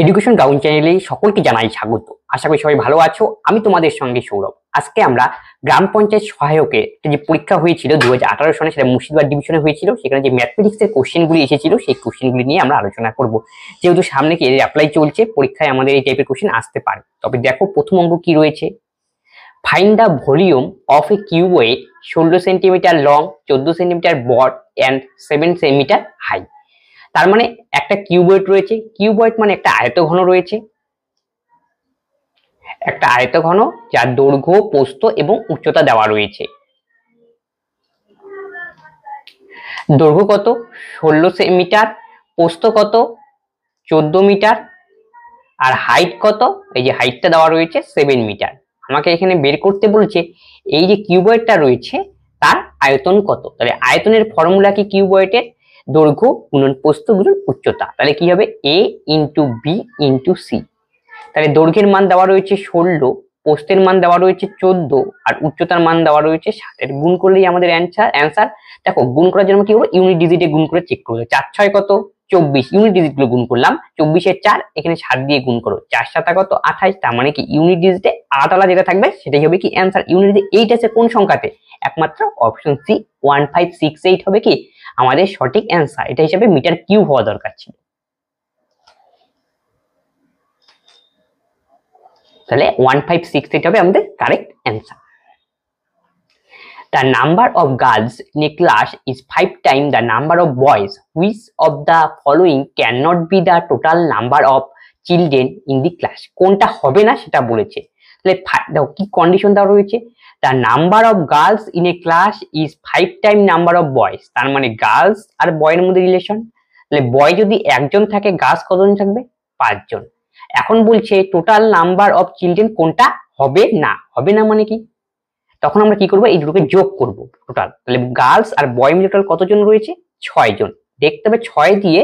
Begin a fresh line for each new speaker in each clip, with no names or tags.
Education ground চ্যানেলে সকলকে জানাই স্বাগত। আশা করি সবাই ভালো আছো। আমি তোমাদের সঙ্গে সৌরভ। আজকে আমরা গ্রাম পঞ্চায়েত সহায়কের যে পরীক্ষা হয়েছিল 2018 সালে, সেটা মুর্শিদাবাদ ডিভিশনে হয়েছিল। সেখানে যে ম্যাথমেটিক্সের কোশ্চেনগুলি এসেছিল সেই কোশ্চেনগুলি নিয়ে আমরা আলোচনা করব। যেহেতু সামনে কি অ্যাপ্লাই চলছে, পরীক্ষায় আমাদের এই টাইপের কোশ্চেন আসতে পারে। তবে দেখো প্রথম অঙ্ক কি রয়েছে। Find the volume of a cuboid 16 centimetre long, 14 centimetre broad and 7 centimetre high. তার মানে একটা কিউবয়েড রয়েছে। কিউবয়েড মানে একটা আয়তঘন রয়েছে, একটা আয়তঘন যার দৈর্ঘ্য, প্রস্থ এবং উচ্চতা দেওয়া রয়েছে। দৈর্ঘ্য কত? 16 মিটার, প্রস্থ কত? 14 মিটার, আর হাইট কত? এই যে হাইটটা দেওয়া রয়েছে 7 মিটার। আমাকে এখানে বের করতে বলছে এই যে কিউবয়েডটা রয়েছে তার আয়তন কত। তাহলে আয়তনের ফর্মুলা কি? কিউবয়েডের দৈর্ঘ্য গুণন প্রস্থ গুণন উচ্চতা। তাহলে কি হবে? a into B into C. তাহলে দৈর্ঘ্যের মান দেওয়া রয়েছে 16, প্রস্থের মান দেওয়া রয়েছে 14, আর উচ্চতার মান দেওয়া রয়েছে 7। গুণ করলেই আমাদের অ্যান্সার। দেখো গুণ করার জন্য কি করবো? ইউনিট ডিজিটে গুণ করে চেক করবো। 4 6 কত? 24। ইউনিট ডিজিট গুলো গুণ করলাম। 24 এর 4, এখানে 7 দিয়ে গুণ করো। 4 7 কত? 28। তার মানে কি ইউনিট ডিজিটে আলাদা যেটা থাকবে সেটাই হবে কি অ্যান্সার। ইউনিট ডিজিট 8 আছে কোন সংখ্যাতে? একমাত্র অপশন সি 1568 হবে কি আমাদের সঠিক অ্যান্সার। এটা হিসাবে মিটার কিউব হওয়া দরকার ছিল। তাহলে 1568 হবে আমাদের correct answer. The number of girls in a class is 5 times the number of boys. Which of the following cannot be the total number of children in the class? কোনটা হবে না সেটা বলেছে। তাহলে দেখো কি কন্ডিশন দেওয়া রয়েছে। The number of girls in a class is 5 times number of boys. তার মানে গার্লস আর বয়ের মধ্যে রিলেশন। তাহলে বয় যদি একজন থাকে, গার্লস কতজন থাকবে? 5 জন। এখন বলছে টোটাল নাম্বার অফ চিলড্রেন কোনটা হবে না। হবে না মানে কি? তখন আমরা কি করব? এই দুটোকে যোগ করব টোটাল। তাহলে গার্লস আর বয় মিলে টোটাল কতজন রয়েছে? 6 জন। দেখতে হবে 6 দিয়ে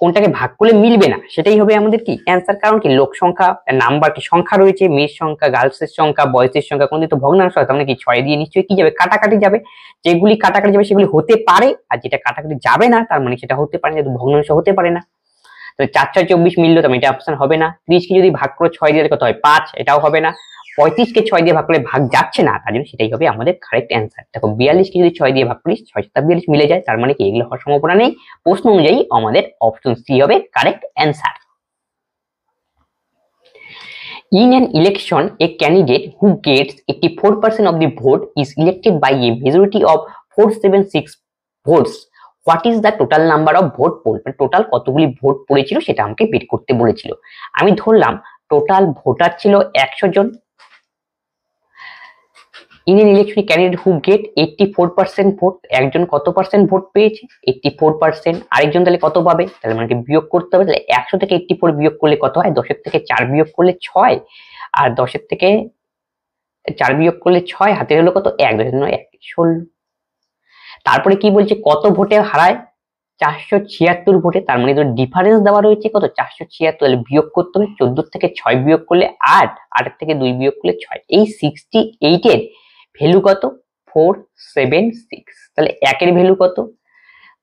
কোনটাকে ভাগ করলে মিলবে না, সেটাই হবে আমাদের কি অ্যান্সার। কারণ কি লোক সংখ্যা, নাম্বার কি সংখ্যা রয়েছে, মেয়ের সংখ্যা, গার্লসের সংখ্যা, বয়েসের সংখ্যা, কোনদিন তো ভগ্নাংশ হয়। তার মানে কি 6 দিয়ে নিশ্চয়ই কি যাবে? কাটাকাটি যাবে। যেগুলি কাটাকাটি যাবে সেগুলি হতে পারে, আর যেটা কাটাকাটি যাবে না তার মানে সেটা হতে পারে না, ভগ্নাংশ হতে পারে না। তো 4 4 24 মিললো, তো এটা অপশন হবে না। 30 কে যদি ভাগ করে 6 দিয়ে কত হয়? 5, এটাও হবে না। 35 কে 6 দিয়ে ভাগ করলে ভাগ যাচ্ছে না, তার জন্য সেটাই হবে আমাদের কারেক্ট অ্যান্সার। দেখো 42 কে যদি 6 দিয়ে ভাগ করি 6 7 42 মিলে যায়, তার মানে কি এগুলো হওয়ার সম্ভাবনা নেই। প্রশ্ন অনুযায়ী আমাদের অপশন সি হবে correct answer. In an election, a candidate who gets 84% of the vote is elected by a majority of 476 votes. What is the total number of vote poll? Total কতগুলি ভোট পড়েছিল সেটা আমাকে বের করতে বলেছিল। আমি ধরলাম টোটাল ভোটার ছিল 100 জন। In an election, a candidate who get 84% vote, একজন কত পার্সেন্ট ভোট পেয়েছে? 84%। আরেকজন তাহলে কত পাবে? তাহলে মানে বিয়োগ করতে হবে। তাহলে 100 থেকে 84 বিয়োগ করলে কত হয়? 10 এর থেকে 4 বিয়োগ করলে 6, আর 10 এর থেকে 4 বিয়োগ করলে 6, হাতে হলো কত? 1, 10 9 1 16। তারপরে কি বলছে? কত ভোটে হারায়? 476 ভোটে। তার মানে ডিফারেন্স দেওয়া রয়েছে কত? 476। তাহলে বিয়োগ করতে হবে। 14 থেকে 6 বিয়োগ করলে 8, 8 এর থেকে 2 বিয়োগ করলে 6। এই 68 এর ভ্যালু কত? 476। তাহলে 1 এর ভ্যালু কত?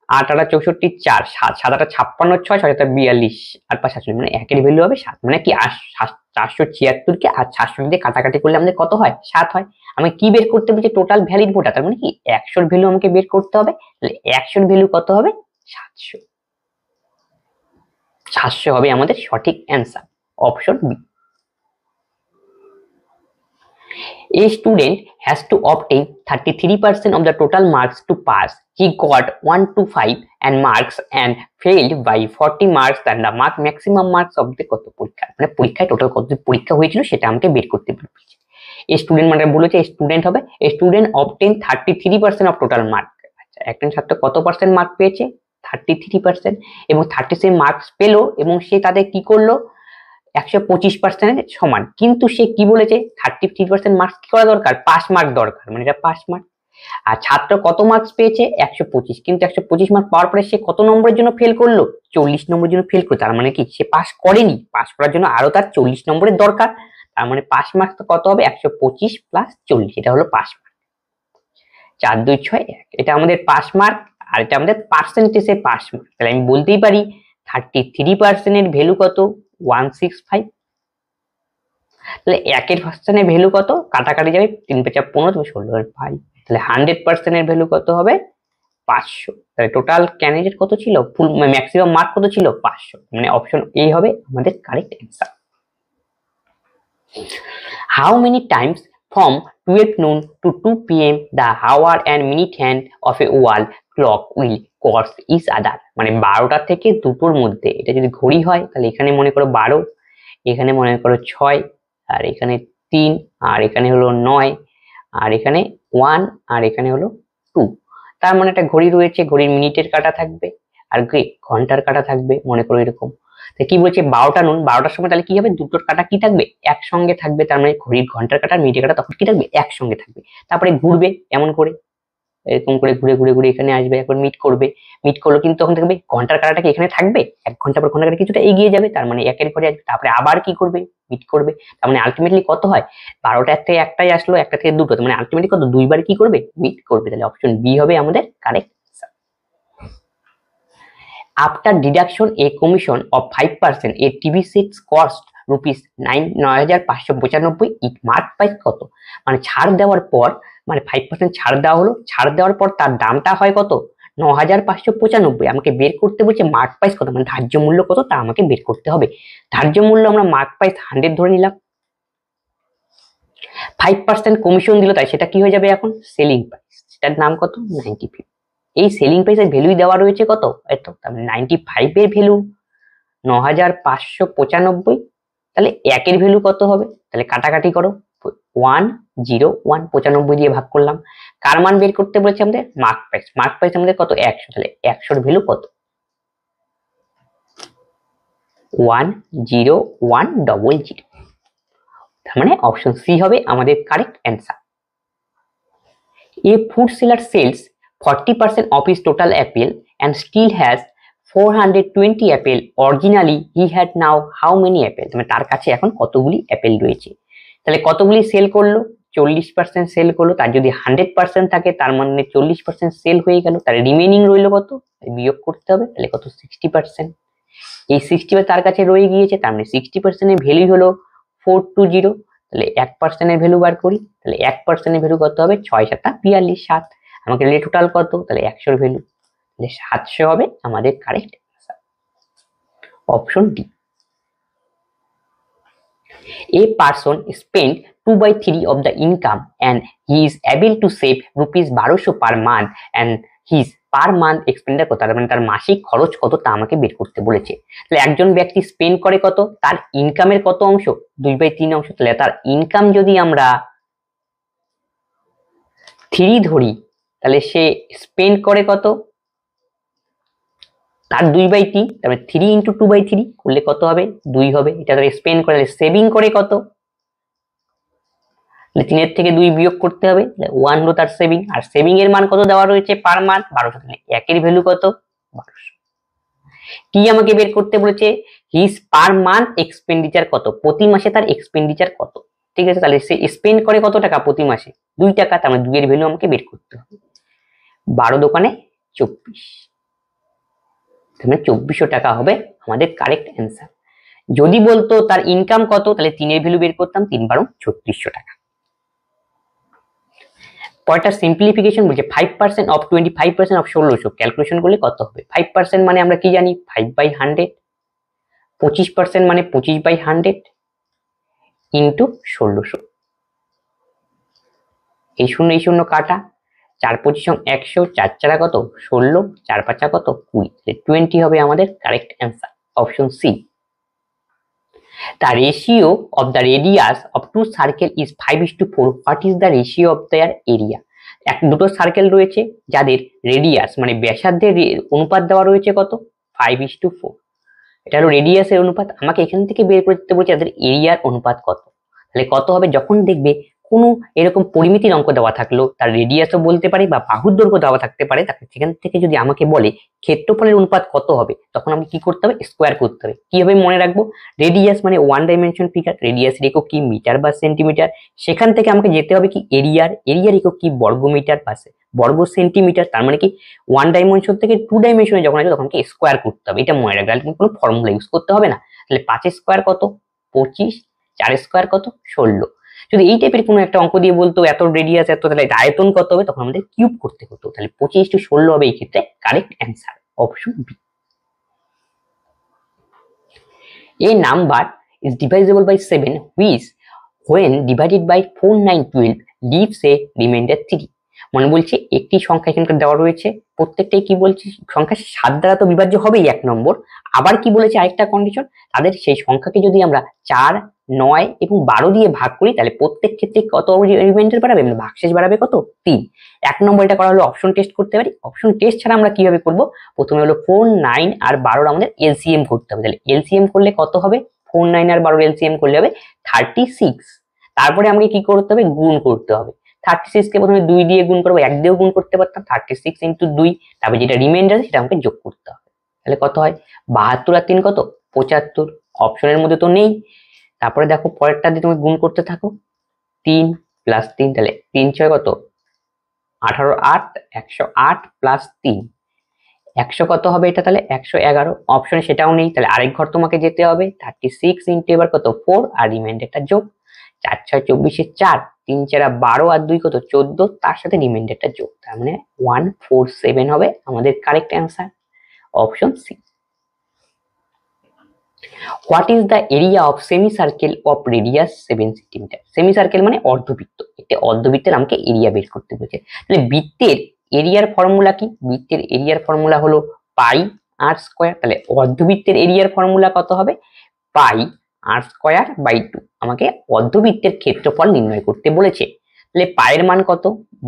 8 8 64 4, 7 7 8 56 6 6 7 42, 8 5 48, মানে 1 এর ভ্যালু হবে 7। মানে কি 476 কে আর 700 দিয়ে কাটাকাটি করলে আমাদের কত হয়? 7 হয়। আমি কি বের করতে বলছি? Total valid voter. তার মানে কি 100 এর ভ্যালু আমাকে বের করতে হবে। তাহলে 100 এর ভ্যালু কত হবে? 700। 700 হবে আমাদের সঠিক answer, option B. A student has to obtain 33% of the total marks to pass. He got 1 to 5 and marks and failed by 40 marks than the maximum marks of the কত পরীক্ষা। মানে পরীক্ষায় টোটাল কত পরীক্ষা হয়েছিল সেটা আমাকে বের করতে বলেছে। A student মানে বলেছে স্টুডেন্ট হবে। A student obtain 33% of total mark। আচ্ছা, একজন ছাত্র কত পার্সেন্ট মার্ক পেয়েছে? 33%। এবং 37 মার্কস পেলো এবং সে তাদের কি করলো? 125% সমান। কিন্তু সে কি বলেছে? 33% মার্কস কি করা দরকার? পাস মার্ক দরকার, মানে এটা পাস মার্ক। আর ছাত্র কত মার্কস পেয়েছে? 125। কিন্তু 125 মার্ক পাওয়ার পরে সে কত নম্বরের জন্য ফেল করলো? 40 নম্বরের জন্য ফেল করলো। তার মানে কি সে পাস করেনি। পাস করার জন্য আরো তার 40 নম্বরের দরকার। তার মানে পাস মার্কস তো কত হবে? 125 প্লাস 40, এটা হলো পাস মার্ক। 4 2 6 1, এটা আমাদের পাস মার্ক, আর এটা আমাদের পার্সেন্টেজে পাস মার্ক। তাহলে আমি বলতেই পারি 33% এর ভ্যালু কত? 165। তাহলে একের পার্সেন্টের ভ্যালু কত, কাটাকাটি যাবে, 3 5 15, তুমি 16/5। তাহলে 100% এর ভ্যালু কত হবে 500। তাহলে টোটাল ক্যান্ডিডেট কত ছিল, ফুল ম্যাক্সিমাম মার্ক কত ছিল 500, মানে অপশন এ হবে আমাদের correct answer. How many times from 12 noon to 2 p.m. the hour and minute hand of a wall clock will cross each other? মানে 12টা থেকে 2টোর মধ্যে, এটা যদি ঘড়ি হয় তাহলে এখানে মনে করো 12, এখানে মনে করো 6, আর এখানে 3, আর এখানে হলো 9, আর এখানে 1, আর এখানে হলো 2। তার মানে একটা ঘড়ি রয়েছে, ঘড়ির মিনিটের কাঁটা থাকবে আর ঘন্টার কাঁটা থাকবে, মনে করো এরকম। তো কি বলছে 12টা নুন, 12টার সময় তাহলে কি হবে, দুটোর কাঁটা কি থাকবে একসঙ্গে থাকবে, তার মানে ঘড়ির ঘন্টার কাঁটা মিনিটের কাঁটা তখন কি থাকবে একসঙ্গে থাকবে। তারপরে ঘুরবে এমন করে, এরকম করে ঘুরে ঘুরে ঘুরে এখানে আসবে, এখন মিট করবে, মিট করলো কিন্তু তখন দেখবে ঘন্টার কাঁটাটা কি এখানে থাকবে, 1 ঘন্টা পর ঘন্টার কাঁটা কিছুটা এগিয়ে যাবে, তার মানে একের পরে আসবে, তারপরে আবার কি করবে মিট করবে। তার মানে আলটিমেটলি কত হয় 12টার থেকে একটাই আসলো, একটা থেকে দুটো, তার মানে আলটিমেটলি কত দুইবার কি করবে মিট করবে। তাহলে অপশন বি হবে আমাদের correct. After deduction a commission of 5%, a TV set cost rupees 9,595, it mark price কত, মানে ছাড় দেওয়ার পর, মানে 5% ছাড় দেওয়া হলো, ছাড় দেওয়ার পর তার দামটা হয় কত 9,595, আমাকে বের করতে বলছে মার্ক প্রাইস কত, মানে ধার্য মূল্য কত তা আমাকে বের করতে হবে। ধার্য মূল্য আমরা মার্ক প্রাইস 100 ধরে নিলাম, 5% কমিশন দিল, তাই সেটা কি হয়ে যাবে এখন সেলিং প্রাইস, সেটার নাম কত 95। এই সেলিং প্রাইসের ভ্যালুই দেওয়া রয়েছে কত এত, তাহলে 95 এর ভ্যালু 9,595, তাহলে একের ভ্যালু কত হবে, তাহলে কাটাকাটি করো 101, 95 দিয়ে ভাগ করলাম, কার মান বের করতে বলেছে আমাদের মার্ক প্রাইস, মার্ক প্রাইস আমাদের কত 100, তাহলে 100 এর ভ্যালু কত 10100, তার মানে অপশন সি হবে আমাদের correct answer. A food seller sells 40% of his total apple and still has 420 apple. Originally he had now how many apple? মানে তার কাছে এখন কতগুলি অ্যাপেল রয়েছে, তাহলে কতগুলি সেল করলো 40% সেল করলো, তার যদি 100% থাকে তার মানে 40% সেল হয়ে গেল, তার রিমেনিং রইলো কত, বিয়োগ করতে হবে, তাহলে কত 60%। এই 60 তার কাছে রয়ে গিয়েছে, তার মানে 60% এর ভ্যালু হলো 420, তাহলে 1% এর ভ্যালু বার করি, তাহলে 1% এর ভ্যালু কত হবে 6 7 42, 7, আমাকে দিলে টোটাল কত, তাহলে 100 এর ভ্যালু, তাহলে 700 হবে আমাদের correct answer, option D. A person spent 2/3 of the income and he is able to save rupees 1200 per month and his per month expenditure কত, মানে তার মাসিক খরচ কত তা আমাকে বের করতে বলেছে। তাহলে একজন ব্যক্তি স্পেন্ড করে কত, তার ইনকামের কত অংশ 2/3 অংশ, তাহলে তার ইনকাম যদি আমরা 3 ধরি, তাহলে সে স্পেন্ড করে কত তার 2/3, তারপরে 3 × 2/3 করলে কত হবে 2 হবে, এটা ধরে স্পেন্ড করে, সেভিং করে কত, 3 থেকে 2 বিয়োগ করতে হবে, 1 হলো তার সেভিং, আর সেভিং এর মান কত দেওয়া রয়েছে পার মান্থ 1200, তাহলে একের ভ্যালু কত 1200। কি আমাকে বের করতে বলেছে হিজ পার মান্থ এক্সপেন্ডিচার কত, প্রতি মাসে তার এক্সপেন্ডিচার কত, ঠিক আছে, তাহলে সে স্পেন্ড করে কত টাকা প্রতি মাসে 2 টাকা, তার মানে 2 এর ভ্যালু আমাকে বের করতে হবে, 12 দোকানে 24, তার মানে 2400 টাকা হবে আমাদের কারেক্ট অ্যান্সার। যদি বলতো তার ইনকাম কত, তাহলে 3 এর ভ্যালু বের করতাম, 3 × 12 3600 টাকা। পরেরটা সিম্পলিফিকেশন বলছে 5% অফ 25% অফ 1600, ক্যালকুলেশন করলে কত হবে, 5% মানে আমরা কি জানি 5/100, 25% মানে 25/100 ইন্টু 1600, এই শূন্য কাটা, 4 25 100, 4 4 কত 16, 4 5 কত 20, 20 হবে আমাদের correct answer, option C. The ratio of the radius of two circle is 5:4. What is the ratio of their area? দুটো সার্কেল রয়েছে যাদের রেডিয়াস মানে ব্যাসার্ধের অনুপাত দেওয়া রয়েছে কত 5:4, এটা হলো রেডিয়াসের অনুপাত, আমাকে এখান থেকে বের করতে বলছে তাদের এরিয়ার অনুপাত কত, তাহলে কত হবে যখন দেখবে কোনো এরকম পরিমিতির অঙ্ক দেওয়া থাকলো, তার রেডিয়াসও বলতে পারে বা বাহুর দৈর্ঘ্য দেওয়া থাকতে পারে, তাকে সেখান থেকে যদি আমাকে বলে ক্ষেত্রফলের অনুপাত কত হবে, তখন আমি কি করতে হবে স্কোয়ার করতে হবে। কিভাবে মনে রাখবো, রেডিয়াস মানে 1 ডাইমেনশন ফিগার, রেডিয়াসের একক কি মিটার বা সেন্টিমিটার, সেখান থেকে আমাকে যেতে হবে কি এরিয়ার একক কি বর্গ মিটার বা বর্গ সেন্টিমিটার, তার মানে কি 1 ডাইমেনশন থেকে 2 ডাইমেনশনে যখন আসবে তখন কি স্কোয়ার করতে হবে, এটা মনে রাখবে, কোনো ফর্মুলা ইউজ করতে হবে না। তাহলে 5 স্কোয়ার কত 25, 4 স্কোয়ার কত 16। যদি এই টাইপের কোনো একটা অঙ্ক দিয়ে বলতো এত রেডিয়াস এত, তাহলে আয়তন কত হবে, তখন আমাদের কিউব করতে হতো। তাহলে 25:16 হবে এই ক্ষেত্রে correct answer, option B. A number is divisible by 7 which when divided by 4, 9, 12 leaves a remainder 3। মানে বলছে একটি সংখ্যা এখানকার দেওয়া রয়েছে, প্রত্যেকটাই কি বলছে সংখ্যা 7 দ্বারা তো বিভাজ্য হবেই এক নম্বর। আবার কি বলেছে আরেকটা কন্ডিশন, তাদের সেই সংখ্যাকে যদি আমরা 4, 9 এবং 12 দিয়ে ভাগ করি তাহলে প্রত্যেক ক্ষেত্রে কত রিমাইন্ডার বাড়াবে, ভাগশেষ বাড়াবে কত 3। এক নম্বর এটা করা হলো অপশন টেস্ট করতে পারি। অপশন টেস্ট ছাড়া আমরা কিভাবে করব, প্রথমে হলো 4, 9 আর 12 আমাদের এলসিএম করতে হবে। তাহলে এলসিএম করলে কত হবে, 4, 9 আর 12 এলসিএম করলে হবে 36। তারপরে আমাকে কি করতে হবে, গুণ করতে হবে। 36 কে প্রথমে 2 দিয়ে গুণ করবো, 1 দিয়েও গুণ করতে পারতাম, 36 × 2। তারপরে যেটা রিমাইন্ডার আছে সেটা আমাকে যোগ করতে হবে। তাহলে কত হয় 72 আর 3 কত 75। অপশনের মধ্যে তো নেই। তারপরে দেখো পরেরটা দিয়ে তুমি গুণ করতে থাকো, 3 + 3 তাহলে 3 × 6 কত 18, 8 108 + 3 100 কত হবে এটা, তাহলে 111। অপশনে সেটাও নেই, তাহলে আরেক ঘর তোমাকে যেতে হবে। 36 × এবার কত 4 আর রিমাইন্ডারটা যোগ, 4, 6, 24, 4 3, 4, 12 আর 2 কত 14, তার সাথে রিমাইন্ডারটা যোগ, তার মানে 147 হবে আমাদের correct answer, option C. What is the area of semi circle of radius 7 centimetre. Semi circle মানে অর্ধবৃত্ত, একটা অর্ধবৃত্তের আমাকে এরিয়া বের করতে বলেছে। তাহলে বৃত্তের এরিয়ার ফর্মুলা কি, বৃত্তের এরিয়ার ফর্মুলা হলো পাই আর স্কয়ার। তাহলে অর্ধবৃত্তের এরিয়ার ফর্মুলা কত হবে, পাই আর স্কয়ার বাই 2। আমাকে অর্ধবৃত্তের ক্ষেত্রফল নির্ণয় করতে বলেছে। তাহলে পায়ের মান কত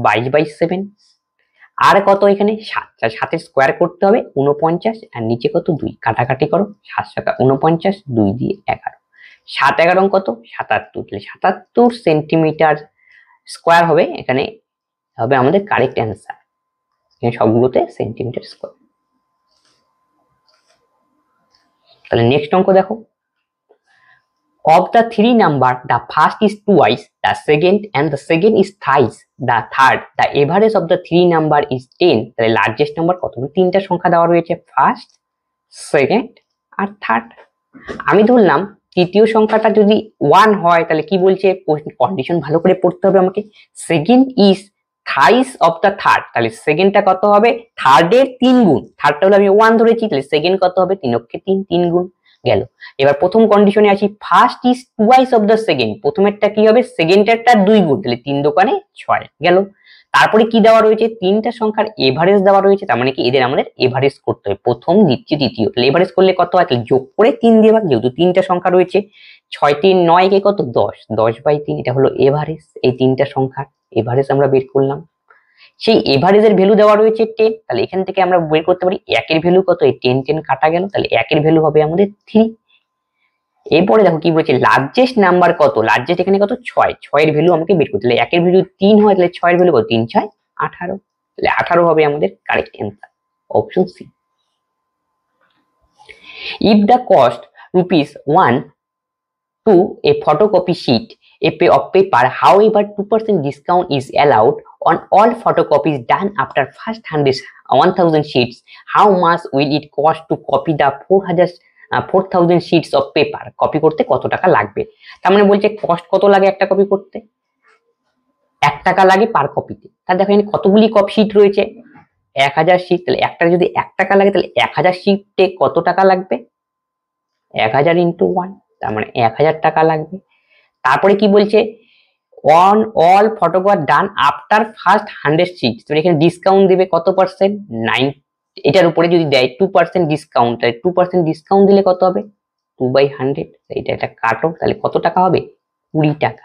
22/7, আর কত এখানে 7, 7-এর স্কোয়ার করতে হবে 49, আর নিচে কত 2, কাটাকাটি করো 7 × 7 49, 2 দিয়ে 11, 7 11 কত 77। তাহলে 77 সেন্টিমিটার স্কোয়ার হবে এখানে, হবে আমাদের কারেক্ট অ্যান্সার। এখানে সবগুলোতে সেন্টিমিটার স্কোয়ার। তাহলে নেক্সট অঙ্ক দেখো, of the 3 number the first is twice the second and the second is thrice the third, the average of the 3 number is 10। তাহলে লার্জেস্ট নাম্বার কত, তিনটা সংখ্যা দেওয়া রয়েছে, ফার্স্ট, সেকেন্ড আর থার্ড। আমি ধরলাম তৃতীয় সংখ্যাটা যদি 1 হয় তাহলে কি বলছে, কন্ডিশন ভালো করে পড়তে হবে আমাকে। Second is thrice of the third, তাহলে সেকেন্ডটা কত হবে থার্ডের 3 গুণ। থার্ডটা হলো আমি 1 ধরেছি, তাহলে সেকেন্ড কত হবে 3 × 3 3 গুণ গেল। এবার প্রথম কন্ডিশনে আসি, first is twice of the second, প্রথমেরটা কি হবে সেকেন্ডেরটা 2 গুণ, তাহলে 3 দোকানে 6 গেল। তারপরে কি দেওয়া রয়েছে, তিনটা সংখ্যার এভারেজ দেওয়া রয়েছে, তার মানে কি এদের আমাদের এভারেজ করতে হবে, প্রথম দ্বিতীয় তৃতীয়। তাহলে এভারেজ করলে কত হয়, তাহলে যোগ করে 3 দিয়ে ভাগ, যেহেতু তিনটা সংখ্যা রয়েছে 6, 3, 9 কে কত 10, 10/3, এটা হলো এভারেজ। এই তিনটা সংখ্যার এভারেজ আমরা বের করলাম। সেই এভারেজের ভ্যালু দেওয়া রয়েছে 10, তাহলে এখান থেকে আমরা বের করতে পারি একের ভ্যালু কত, এই 10 10 কাটা গেল, তাহলে একের ভ্যালু হবে আমাদের 3। এরপরে দেখো কি বলছে, লার্জেস্ট নাম্বার কত, লার্জেস্ট এখানে কত 6, 6 এর ভ্যালু আমাকে বের করতে, তাহলে একের ভ্যালু 3 হয়, তাহলে 6 এর ভ্যালু কত 3 6 18, তাহলে 18 হবে আমাদের correct answer, option C. If the cost ₹1 to a photocopy sheet of paper, however 2% discount is allowed on all photocopies done after first 1000 sheets, how much will it cost to copy the 4000 sheets of paper? Copy করতে কত টাকা লাগবে, তার মানে বলছে cost কত লাগে একটা কপি করতে, 1 টাকা লাগে পার কপিতে। তাহলে দেখো এখানে কতগুলি কপি শিট রয়েছে 1000 শিট, তাহলে একটা যদি 1 টাকা লাগে তাহলে 1000 শিটে কত টাকা লাগবে, 1000 × 1, তার মানে 1000 টাকা লাগবে। তারপরে কি বলছে, on all photograph done after first 100 shits, তো এখানে ডিসকাউন্ট দেবে কত পার্সেন্ট 9, এটার উপরে যদি দেয় 2% ডিসকাউন্ট, তাহলে 2% ডিসকাউন্ট দিলে কত হবে 2/100, এটা কাটো, তাহলে কত টাকা হবে 20 টাকা।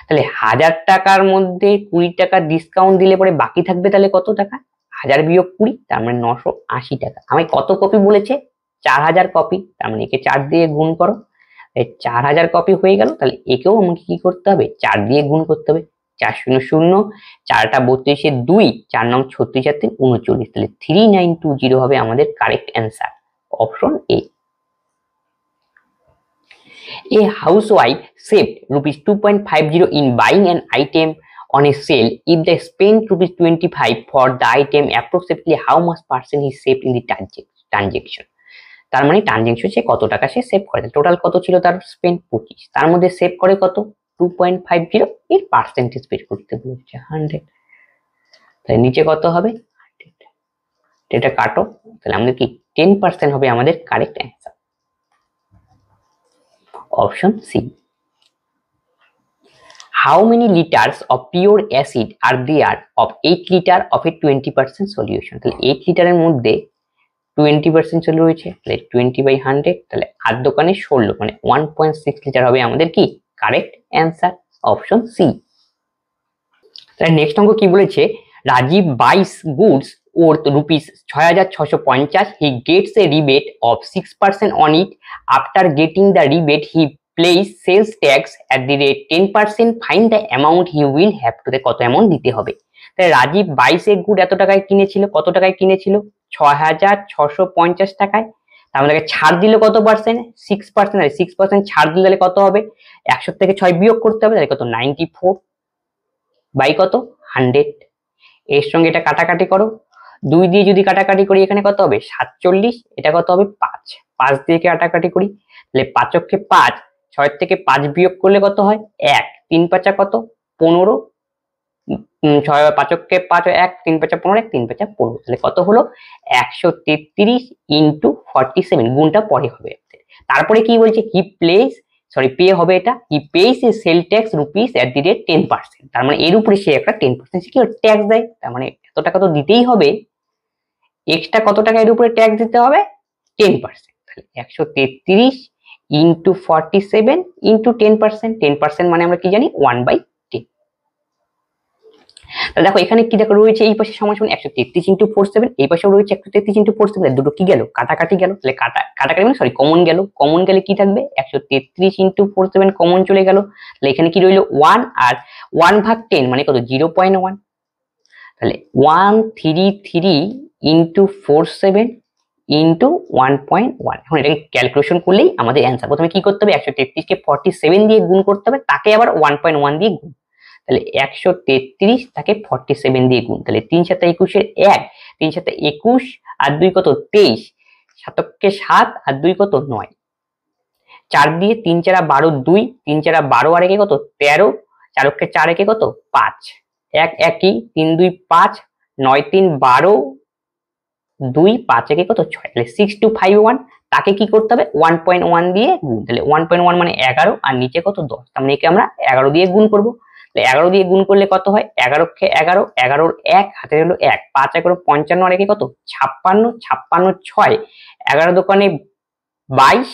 তাহলে 1000 টাকার মধ্যে 20 টাকা ডিসকাউন্ট দিলে পরে বাকি থাকবে তাহলে কত টাকা, 1000 বিয়োগ 20, তার মানে 980 টাকা। আমি কত কপি বলেছে 4000 কপি, তার মানে একে 4 দিয়ে গুণ করো, 4000 কপি হয়ে গেল। তাহলে একেও আমাকে কি করতে হবে 4 দিয়ে গুণ করতে হবে, 4 0 0, 4টা 32 2, 4 9 36 আর 3 39, তাহলে 3920 হবে আমাদের correct answer, option A. A housewife saved ₹2.50 in buying an item on a sale. If they spend ₹25 for the item, approximately how much percent is saved in the transaction? তার মানে ট্রানজেকশন সে কত টাকা সে সেভ করে, total কত ছিল তার spend 25, তার মধ্যে সেভ করে কত 2.50, এর পার্সেন্টেজ বের করতে বলেছে 100, তাহলে নিচে কত হবে 100, এটা কাটো, তাহলে আমাদের কি 10% হবে আমাদের correct answer, option C. How many liters of pure acid are there of 8 liter of a 20% solution? তাহলে 8 লিটারের মধ্যে 20% চলে রয়েছে, তাহলে 20/100, তাহলে আর দোকানে 16 মানে 1.6 লিটার হবে আমাদের কি কারেক্ট অ্যান্সার, অপশন সি। তাহলে নেক্সট অঙ্ক কি বলেছে, Rajib buys goods worth rupees 6,650, he gets a rebate of 6% on it, after getting the rebate he pays sales tax at the rate 10%, find the amount he will have to, কত amount দিতে হবে। তাহলে রাজীব 22 এর good এত টাকায় কিনেছিল, কত টাকায় কিনেছিল 6,650 টাকায়, তার মধ্যে ছাড় দিলে কত পার্সেন্ট 6%, 6% ছাড় দিলে কত হবে 100 থেকে 6 বিয়োগ করতে হবে, তাহলে কত 94 বাই কত 100, এর সঙ্গে এটা কাটাকাটি করো, 2 দিয়ে যদি কাটাকাটি করি এখানে কত হবে 47, এটা কত হবে 5 দিয়ে কাটাকাটি করি, তাহলে 5 কে 5, 6 থেকে 5 বিয়োগ করলে কত হয় 1, 3 5 কত 15, 6 5 কে 5 1, 3 5 15, 1 3 5 15, তাহলে কত হলো 133 ইনটু 47, গুণটা পরে হবে। তারপরে কি বলছে পে হবে, এটা he pays a sale tax rupees at the rate 10%, তার মানে এর উপরে সে একটা 10% কি ট্যাক্স দেয়, তার মানে এত টাকা তো দিতেই হবে, এক্সট্রা কত টাকা এর উপরে ট্যাক্স দিতে হবে 10%, তাহলে 133 ইনটু 47 ইনটু 10%, 10% মানে আমরা কি জানি 1/10। তাহলে দেখো এখানে কি দেখো রয়েছে, এই পাশে সমান সমান 133 ইনটু 47, এই পাশেও রয়েছে 133 ইনটু 47, দুটো কি গেল কাটাকাটি গেল, তাহলে কাটাকাটি মানে কমন গেলে কি থাকবে 133 ইনটু 47 কমন চলে গেল, তাহলে এখানে কি রইলো 1, আর 1/10 মানে কত 0.1, তাহলে 133 ইনটু 47 ইনটু 1.1, এখন এটাকে ক্যালকুলেশন করলেই আমাদের অ্যান্সার। প্রথমে কি করতে হবে 133 কে 47 দিয়ে গুণ করতে হবে, তাকে আবার 1.1 দিয়ে গুণ, তাহলে 133 তাকে 47 দিয়ে গুণ, তাহলে 3 7 21 এর 1, 3 7 21 আর 2 কত 23, 7 কে 7 আর 2 কত 9, 4 দিয়ে 3 4 12, 2 3 4 12 আর একে কত 13, 4 কে 4 একে কত 5, 1 একই 3 2 5, 9 3 12, 2 5 একে কত 6, তাহলে 6251, তাকে কি করতে হবে 1.1 দিয়ে গুণ, তাহলে 1.1 মানে 11 আর নিচে কত 10, তার মানে একে আমরা 11 দিয়ে গুণ করব, 11 দিয়ে গুণ করলে কত হয় 11 কে 11, 11 1 হাতে হলো 1, 5 11 55 আর একে কত 56, 56 6, 11 দোকানে 22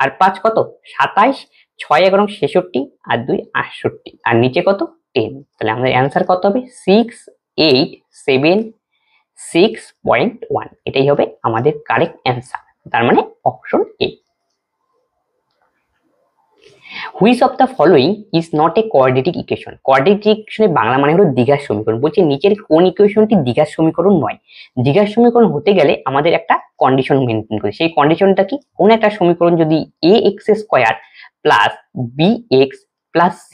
আর 5 কত 27, 6 11 66 আর 2 68 আর নিচে কত 10, তাহলে আমাদের অ্যান্সার কত হবে 6876.1, এটাই হবে আমাদের কারেক্ট অ্যান্সার, তার মানে option A. Which of the following is not a quadratic equation? Quadratic equation এর বাংলা মানে হলো দ্বিঘাত সমীকরণ, বলছে নিচের কোন ইকুয়েশনটি দ্বিঘাত সমীকরণ নয়। দ্বিঘাত সমীকরণ হতে গেলে আমাদের একটা কন্ডিশন মেনটেন করি, সেই কন্ডিশনটা কি, কোন একটা সমীকরণ যদি ax² plus bx plus c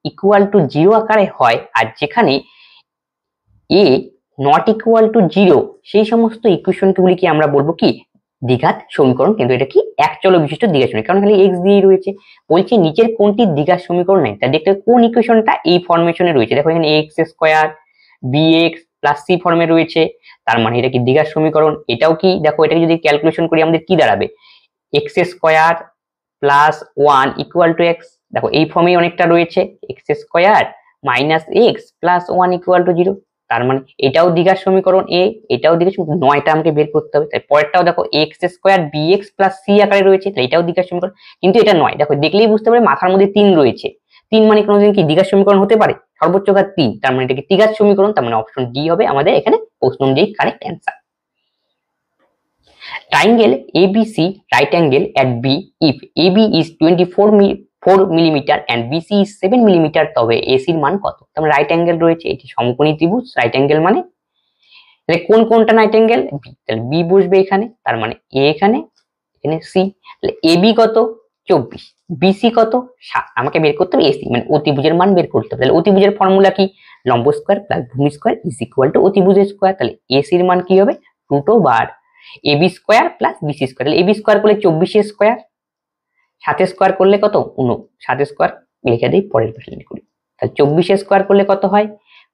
equal to 0 আকারে হয়, আর যেখানে a নট ইকুয়াল টু 0, সেই সমস্ত ইকুয়েশনগুলিকে আমরা বলবো কি দ্বিঘাত সমীকরণ, কিন্তু এটা কি এক চলক বিশিষ্ট দ্বিঘাত সমীকরণ, কারণ এখানে x দিয়ে রয়েছে, বলছে নিচের কোনটি দ্বিঘাত সমীকরণ নেই, তা দেখতে কোন ইকুয়েশনটা এই ফরমেশনে রয়েছে, দেখো এখানে ax² bx প্লাস c ফর্মে রয়েছে, তার মানে এটা কি দ্বিঘাত সমীকরণ। এটাও কি দেখো, এটাকে যদি ক্যালকুলেশন করি আমাদের কি দাঁড়াবে x² plus 1 equal to x, দেখো এই ফর্মেই অনেকটা রয়েছে x² minus x plus 1 equal to 0, তার মানে এটাও দ্বিঘাত সমীকরণ এ, এটাও দ্বিঘাত সমীকরণ, নয়টা আমাকে বের করতে হবে, তাই পরেরটাও দেখো x² bx প্লাস c আকারে রয়েছে, তাই এটাও দ্বিঘাত সমীকরণ, কিন্তু এটা নয়, দেখো দেখলেই বুঝতে পারবে মাথার মধ্যে 3 রয়েছে, 3 মানে কোনোদিন কি দ্বিঘাত সমীকরণ হতে পারে, সর্বোচ্চ ঘাত 3, তার মানে এটা কি ত্রিঘাত সমীকরণ, তার মানে অপশন ডি হবে আমাদের এখানে প্রশ্ন অনুযায়ী correct answer. Triangle ABC right angle at B if AB is 24 millimeter and BC is 7 millimeter, তবে AC এর মান কত, তাহলে রাইট অ্যাঙ্গেল রয়েছে, এটি সমকোণী ত্রিভুজ, রাইট অ্যাঙ্গেল মানে তাহলে কোনটা রাইট অ্যাঙ্গেল B, তাহলে B বসবে এখানে, তার মানে A এখানে C, তাহলে AB কত 24, BC কত 7, আমাকে বের করতে হবে AC মানে অতিভুজের মান বের করতে হবে, তাহলে অতিভুজের ফর্মুলা কি লম্ব স্কয়ার প্লাস ভূমি স্কয়ার ইজ ইকুয়াল টু অতিভুজের স্কয়ার, তাহলে AC এর মান কি হবে √/, AB square plus BC square, তাহলে এবি স্কোয়ার করলে 24 স্কোয়ার, 7 স্কোয়ার করলে কত 7 স্কোয়ার লিখে দিই, পরের পাশে লিখি। তাহলে 24 স্কোয়ার করলে কত হয়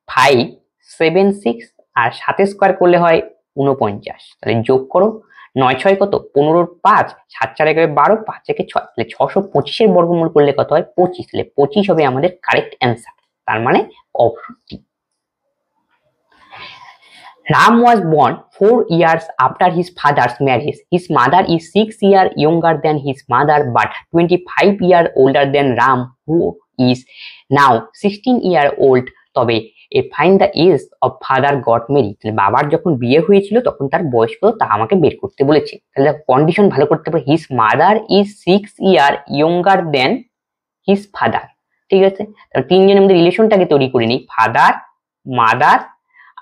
576, আর 7 স্কোয়ার করলে হয় 49। তাহলে যোগ করো, 9 6 কত 15, 5 7 4 একে 12, 5 একে 6, তাহলে 625 এর বর্গমূল করলে কত হয় 25, তাহলে 25 হবে আমাদের কারেক্ট অ্যান্সার, তার মানে option D. Ram was born 4 years after his father's marriage. His mother is 6 years younger than his mother but 25 years older than Ram, who is now 16 years old. তবে find the age of father got married. তাহলে বাবার যখন বিয়ে হয়েছিল তখন তার বয়স কত তা আমাকে বের করতে বলেছে। তাহলে কন্ডিশন ভালো করতে হবে, his mother is 6 years younger than his father, ঠিক আছে। তাহলে তিনজনের মধ্যে রিলেশনটাকে তৈরি করে নিই, ফাদার, মাদার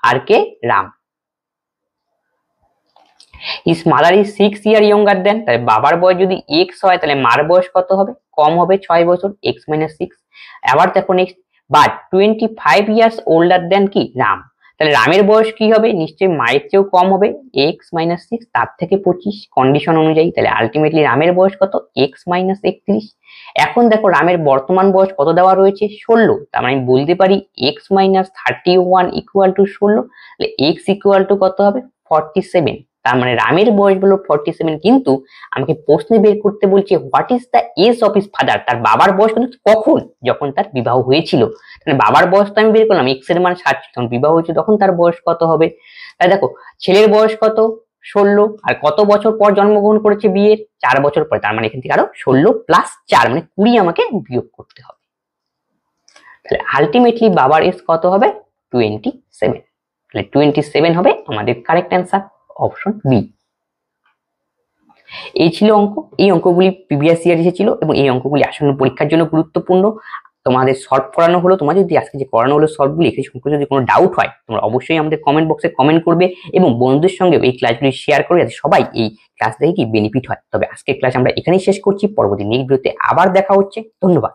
আর কে Ram. His mother is 6 years younger than, তাহলে বাবার বয়স যদি x হয় তাহলে মার বয়স কত হবে, কম হবে 6 বছর, x - 6। আবার দেখো next, but 25 years older than কি রাম, তাহলে রামের বয়স কি হবে, নিশ্চয়ই মায়ের চেয়েও কম হবে, x - 6 তার থেকে 25 কন্ডিশন অনুযায়ী। তাহলে আলটিমেটলি রামের বয়স কত x - 31। এখন দেখো রামের বর্তমান বয়স কত দেওয়া রয়েছে 16, তার মানে আমি বলতে পারি x - 31 = 16, তাহলে x = কত হবে 47। তার মানে রামের বয়স হলো 47, কিন্তু আমাকে প্রশ্নে বের করতে বলছে what is the age of his father, তার বাবার বয়স কখন, যখন তার বিবাহ হয়েছিল। তাহলে বাবার বয়স তো আমি বের করলাম, x এর মান 60, যখন বিবাহ হয়েছিল তখন তার বয়স কত হবে। তাই দেখো ছেলের বয়স কত 16, আর কত বছর পর জন্মগ্রহণ করেছে বিয়ের 4 বছর পরে, তার মানে এখান থেকে আরো 16 + 4 মানে 20 আমাকে বিয়োগ করতে হবে। তাহলে আলটিমেটলি বাবার এজ কত হবে 27, তাহলে 27 হবে আমাদের কারেক্ট অ্যান্সার, অপশন বি। এই ছিল অঙ্ক, এই অঙ্কগুলি প্রিভিয়াস ইয়ার এসেছিল এবং এই অঙ্কগুলি আসন্ন পরীক্ষার জন্য গুরুত্বপূর্ণ। তোমাদের সলভ করানো হলো, তোমাদের যদি আজকে যে করানো হলো সলভগুলি, এই সম্পর্কে যদি কোনো ডাউট হয় তোমরা অবশ্যই আমাদের কমেন্ট বক্সে কমেন্ট করবে এবং বন্ধুদের সঙ্গে এই ক্লাসগুলি শেয়ার করে যাতে সবাই এই ক্লাস দেখে কি বেনিফিট হয়। তবে আজকের ক্লাস আমরা এখানেই শেষ করছি, পরবর্তী নেক্সট ভিডিওতে আবার দেখা হচ্ছে, ধন্যবাদ।